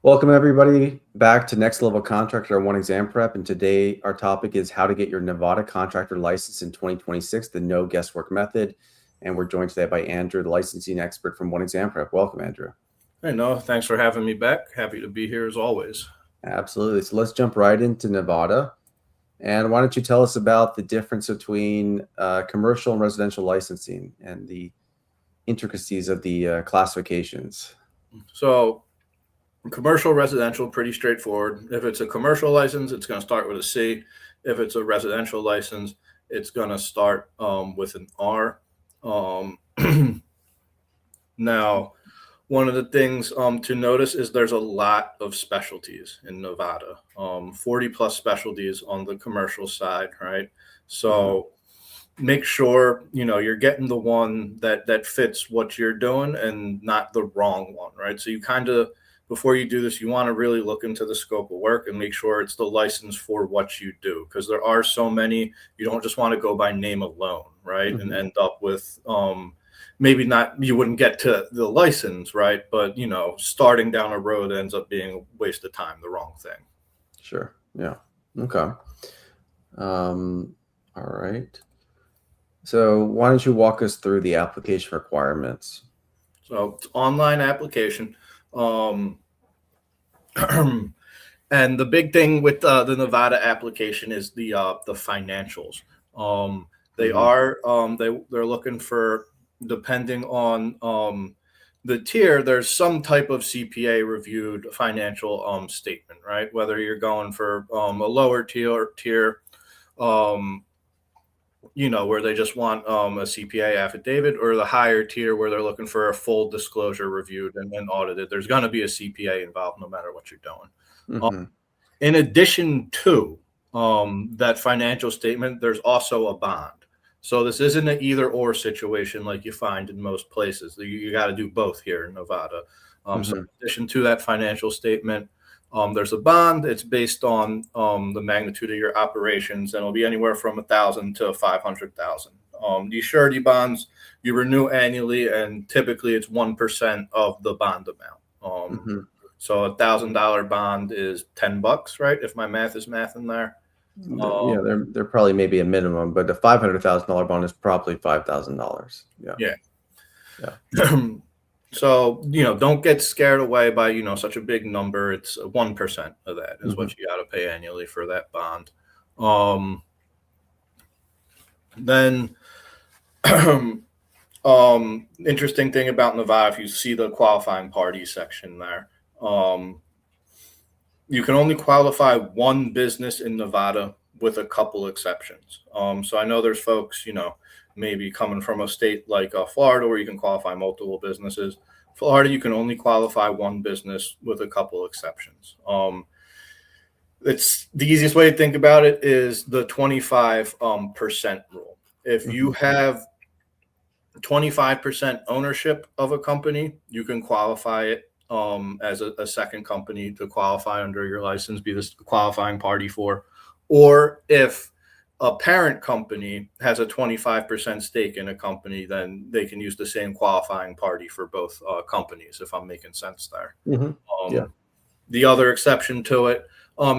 Welcome everybody back to Next Level Contractor One Exam Prep, and today our topic is how to get your Nevada contractor license in 2026, the no guesswork method. And we're joined today by Andrew, the licensing expert from One Exam Prep. Welcome, Andrew. Hey, Noah, thanks for having me back. Happy to be here as always. Absolutely. So let's jump right into Nevada. And why don't you tell us about the difference between commercial and residential licensing and the intricacies of the classifications? So, commercial, residential, pretty straightforward. If it's a commercial license, it's going to start with a C. If it's a residential license, it's going to start with an R. Now, one of the things to notice is there's a lot of specialties in Nevada, 40 plus specialties on the commercial side, right? So make sure, you're getting the one that fits what you're doing and not the wrong one, right? So you kind of, before you do this, you want to really look into the scope of work and make sure it's the license for what you do, because there are so many. You don't just want to go by name alone, right? And end up with maybe not, you wouldn't get to the license, right? But starting down a road ends up being a waste of time, the wrong thing. Sure. Yeah. Okay. All right. So why don't you walk us through the application requirements? So it's online application. And the big thing with the Nevada application is the financials. They are they're looking for, depending on the tier, there's some type of CPA reviewed financial statement, right? Whether you're going for a lower tier, where they just want a CPA affidavit, or the higher tier where they're looking for a full disclosure reviewed and audited. There's going to be a CPA involved no matter what you're doing. In addition to that financial statement, there's also a bond. So this isn't an either or situation like you find in most places. You got to do both here in Nevada. So in addition to that financial statement, there's a bond. It's based on the magnitude of your operations, and it'll be anywhere from $1,000 to $500,000. These surety bonds you renew annually, and typically it's 1% of the bond amount. So $1,000 bond is $10, right? If my math is math in there. Yeah, they're probably maybe a minimum, but the $500,000 bond is probably $5,000. Yeah. So, don't get scared away by, such a big number. It's 1% of that is what you got to pay annually for that bond. Then, interesting thing about Nevada, if you see the qualifying party section there, you can only qualify one business in Nevada with a couple exceptions. So I know there's folks, maybe coming from a state like Florida, where you can qualify multiple businesses. Florida, you can only qualify one business with a couple exceptions. It's the easiest way to think about it is the 25% rule. If you have 25% ownership of a company, you can qualify it as a second company to qualify under your license, be the qualifying party for. Or if a parent company has a 25% stake in a company, then they can use the same qualifying party for both companies, if I'm making sense there. The other exception to it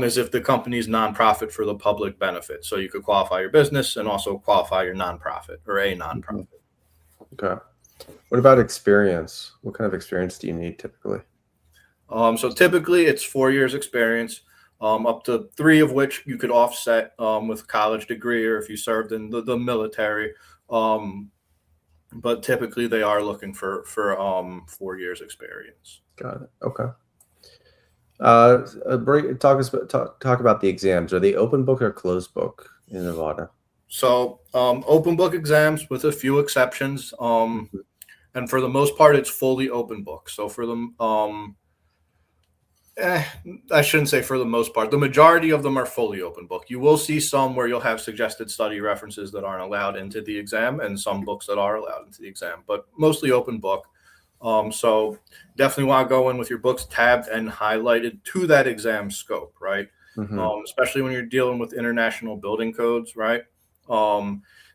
is if the company is nonprofit for the public benefit. So you could qualify your business and also qualify your nonprofit or a nonprofit. Okay. What about experience? What kind of experience do you need typically? So typically it's 4 years experience, up to 3 of which you could offset with a college degree, or if you served in the military. But typically they are looking for 4 years experience. Got it. Okay. Talk about the exams. Are they open book or closed book in Nevada? So open book exams with a few exceptions. And for the most part, it's fully open book. So for them, I shouldn't say for the most part. The majority of them are fully open book. You will see some where you'll have suggested study references that aren't allowed into the exam, and some books that are allowed into the exam, but mostly open book. So definitely want to go in with your books tabbed and highlighted to that exam scope, right? Especially when you're dealing with international building codes, right?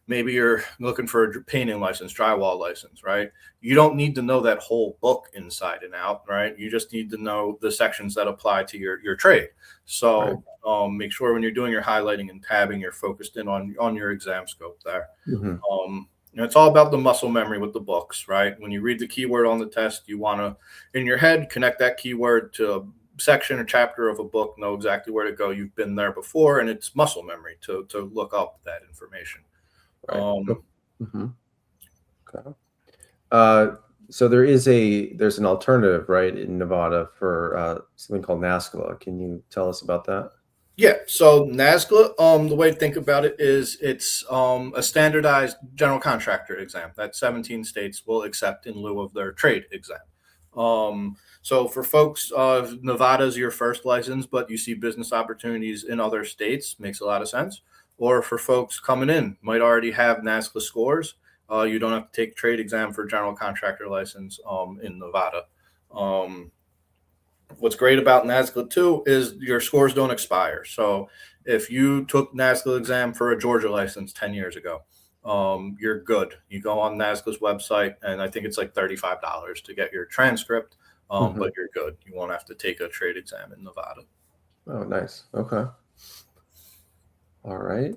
Maybe you're looking for a painting license, drywall license, right? You don't need to know that whole book inside and out, right? You just need to know the sections that apply to your trade. So make sure when you're doing your highlighting and tabbing, you're focused in on your exam scope there. Mm-hmm. It's all about the muscle memory with the books, right? When you read the keyword on the test, you want to, in your head, connect that keyword to a section or chapter of a book, know exactly where to go. You've been there before, and it's muscle memory to look up that information. Right. Mm-hmm. Okay. So there's an alternative, right, in Nevada for something called NASCLA. Can you tell us about that? Yeah, so NASCLA, the way to think about it is it's a standardized general contractor exam that 17 states will accept in lieu of their trade exam. So for folks, Nevada's your first license, but you see business opportunities in other states, makes a lot of sense. Or for folks coming in, might already have NASCLA scores. You don't have to take trade exam for general contractor license in Nevada. What's great about NASCLA too is your scores don't expire. So if you took NASCLA exam for a Georgia license 10 years ago, you're good. You go on NASCLA's website, and I think it's like $35 to get your transcript, but you're good. You won't have to take a trade exam in Nevada. Oh, nice. Okay. All right.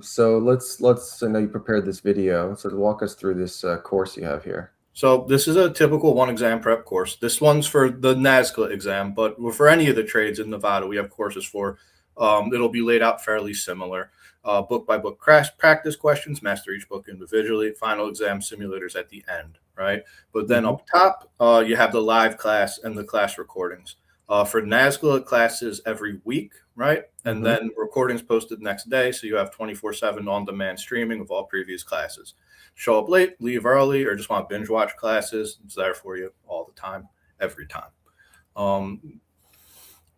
So let's. I know you prepared this video, so walk us through this course you have here. So this is a typical one exam prep course. This one's for the NASCLA exam, but for any of the trades in Nevada, we have courses for. It'll be laid out fairly similar. Book by book practice questions, master each book individually, final exam simulators at the end, right? But then up top, you have the live class and the class recordings. For NASCLA classes every week, right? And then recordings posted next day. So you have 24/7 on-demand streaming of all previous classes. Show up late, leave early, or just want to binge watch classes. It's there for you all the time, every time.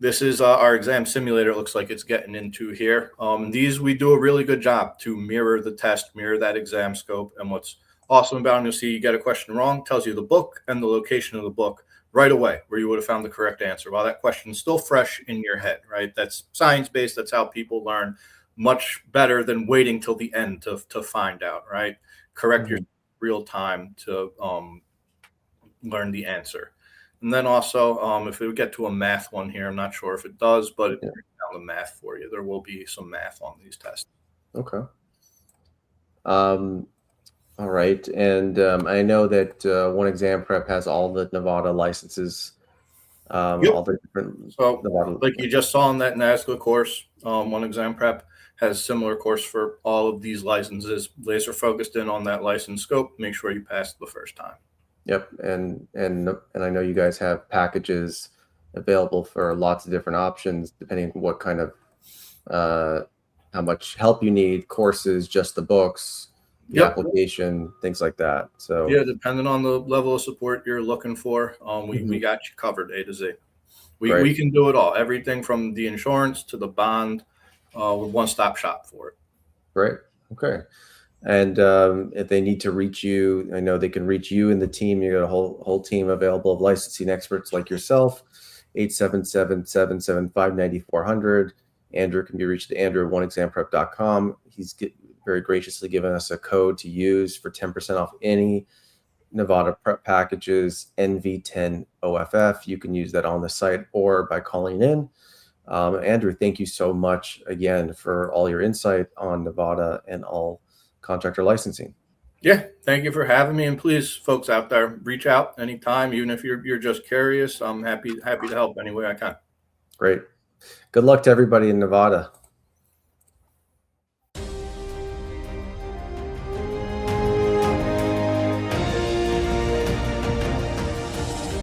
This is our exam simulator. It looks like it's getting into here. These, we do a really good job to mirror the test, mirror that exam scope. And what's awesome about them, you'll see you get a question wrong, tells you the book and the location of the book right away where you would have found the correct answer. While that question is still fresh in your head, right? That's science-based. That's how people learn much better than waiting till the end to find out, right? Correct your real time to learn the answer. And then also, if we get to a math one here, I'm not sure if it does, but it breaks down the math for you. There will be some math on these tests. Okay. All right. And I know that One Exam Prep has all the Nevada licenses, all the different. So, like you just saw in that NASCLA course, One Exam Prep has similar course for all of these licenses. Laser focused in on that license scope. Make sure you pass the first time. Yep. And I know you guys have packages available for lots of different options, depending on what kind of how much help you need, courses, just the books, the application, things like that. So yeah, depending on the level of support you're looking for, we got you covered A to Z. We can do it all, everything from the insurance to the bond, with one-stop shop for it. Great. Okay. And if they need to reach you, I know they can reach you and the team. You got a whole team available of licensing experts like yourself. 877-775-9400. Andrew can be reached at andrew@oneexamprep.com. He's very graciously given us a code to use for 10% off any Nevada prep packages, NV10OFF. You can use that on the site or by calling in. Andrew, thank you so much again for all your insight on Nevada and all contractor licensing. Yeah, thank you for having me. And please, folks out there, reach out anytime, even if you're just curious. I'm happy to help any way I can. Great. Good luck to everybody in Nevada.